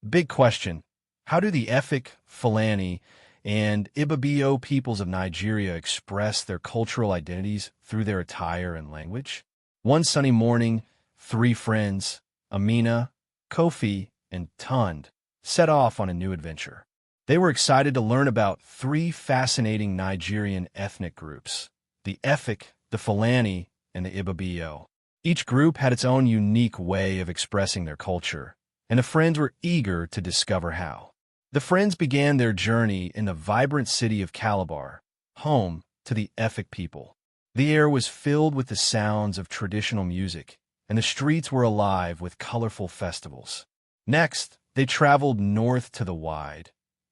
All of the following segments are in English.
Big question. How do the Efik, Fulani, and Ibibio peoples of Nigeria express their cultural identities through their attire and language? One sunny morning, three friends, Amina, Kofi, and Tund, set off on a new adventure. They were excited to learn about three fascinating Nigerian ethnic groups: the Efik, the Fulani, and the Ibibio. Each group had its own unique way of expressing their culture, and the friends were eager to discover how. The friends began their journey in the vibrant city of Calabar, home to the Efik people. The air was filled with the sounds of traditional music, and the streets were alive with colorful festivals. Next, they traveled north to the wide,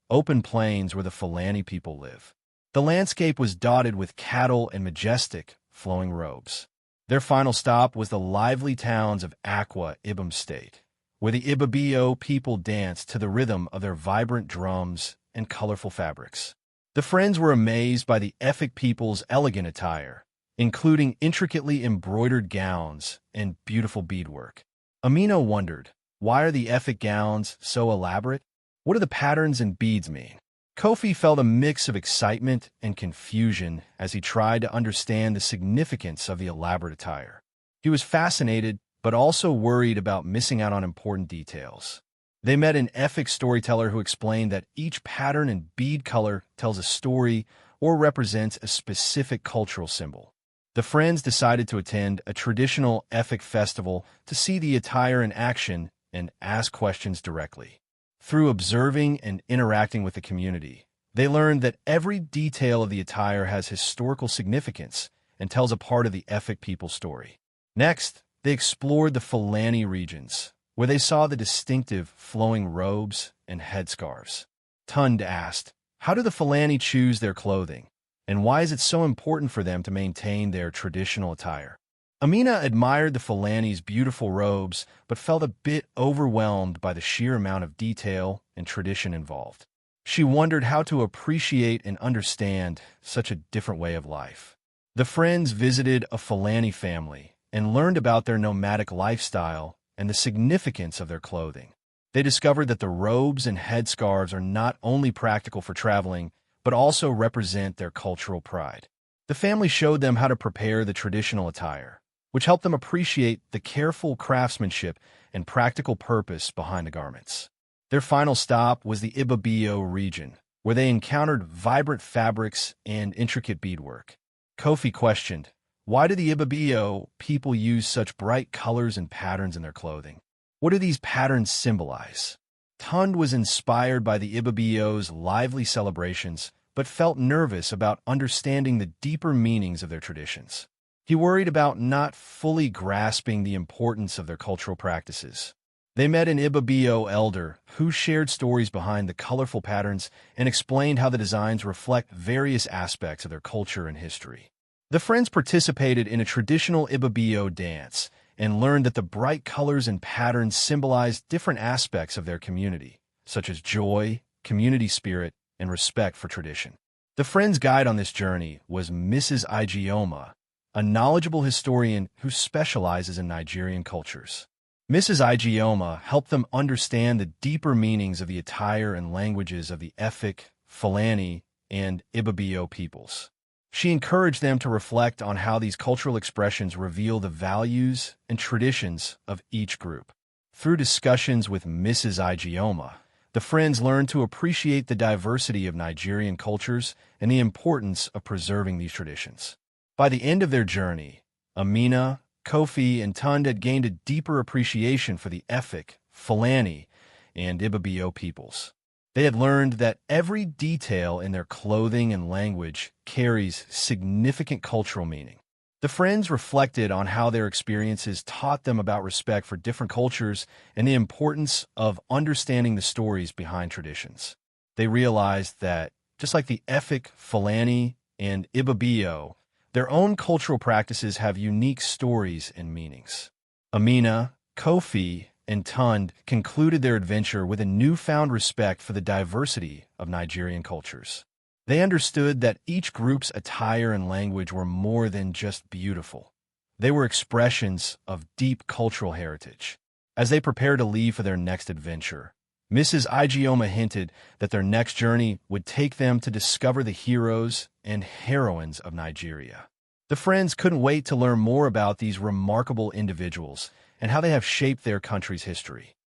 open plains where the Fulani people live. The landscape was dotted with cattle and majestic, flowing robes. Their final stop was the lively towns of Akwa Ibom State, where the Ibibio people danced to the rhythm of their vibrant drums and colorful fabrics. The friends were amazed by the Efik people's elegant attire, including intricately embroidered gowns and beautiful beadwork. Amina wondered, why are the Efik gowns so elaborate? What do the patterns and beads mean? Kofi felt a mix of excitement and confusion as he tried to understand the significance of the elaborate attire. He was fascinated, but also worried about missing out on important details. They met an Efik storyteller who explained that each pattern and bead color tells a story or represents a specific cultural symbol. The friends decided to attend a traditional Efik festival to see the attire in action and ask questions directly. Through observing and interacting with the community, they learned that every detail of the attire has historical significance and tells a part of the Efik people's story. Next, they explored the Fulani regions, where they saw the distinctive flowing robes and headscarves. Tund asked, how do the Fulani choose their clothing, and why is it so important for them to maintain their traditional attire? Amina admired the Fulani's beautiful robes, but felt a bit overwhelmed by the sheer amount of detail and tradition involved. She wondered how to appreciate and understand such a different way of life. The friends visited a Fulani family and learned about their nomadic lifestyle and the significance of their clothing. They discovered that the robes and headscarves are not only practical for traveling, but also represent their cultural pride. The family showed them how to prepare the traditional attire, which helped them appreciate the careful craftsmanship and practical purpose behind the garments. Their final stop was the Ibibio region, where they encountered vibrant fabrics and intricate beadwork. Kofi questioned, why do the Ibibio people use such bright colors and patterns in their clothing? What do these patterns symbolize? Tund was inspired by the Ibibio's lively celebrations, but felt nervous about understanding the deeper meanings of their traditions. He worried about not fully grasping the importance of their cultural practices. They met an Ibibio elder who shared stories behind the colorful patterns and explained how the designs reflect various aspects of their culture and history. The friends participated in a traditional Ibibio dance and learned that the bright colors and patterns symbolized different aspects of their community, such as joy, community spirit, and respect for tradition. The friends' guide on this journey was Mrs. Ijeoma, a knowledgeable historian who specializes in Nigerian cultures. Mrs. Ijeoma helped them understand the deeper meanings of the attire and languages of the Efik, Fulani, and Ibibio peoples. She encouraged them to reflect on how these cultural expressions reveal the values and traditions of each group. Through discussions with Mrs. Ijeoma, the friends learned to appreciate the diversity of Nigerian cultures and the importance of preserving these traditions. By the end of their journey, Amina, Kofi, and Tund had gained a deeper appreciation for the Efik, Fulani, and Ibibio peoples. They had learned that every detail in their clothing and language carries significant cultural meaning. The friends reflected on how their experiences taught them about respect for different cultures and the importance of understanding the stories behind traditions. They realized that, just like the Efik, Fulani, and Ibibio, their own cultural practices have unique stories and meanings. Amina, Kofi, and Tund concluded their adventure with a newfound respect for the diversity of Nigerian cultures. They understood that each group's attire and language were more than just beautiful. They were expressions of deep cultural heritage. As they prepared to leave for their next adventure, Mrs. Igioma hinted that their next journey would take them to discover the heroes and heroines of Nigeria. The friends couldn't wait to learn more about these remarkable individuals and how they have shaped their country's history.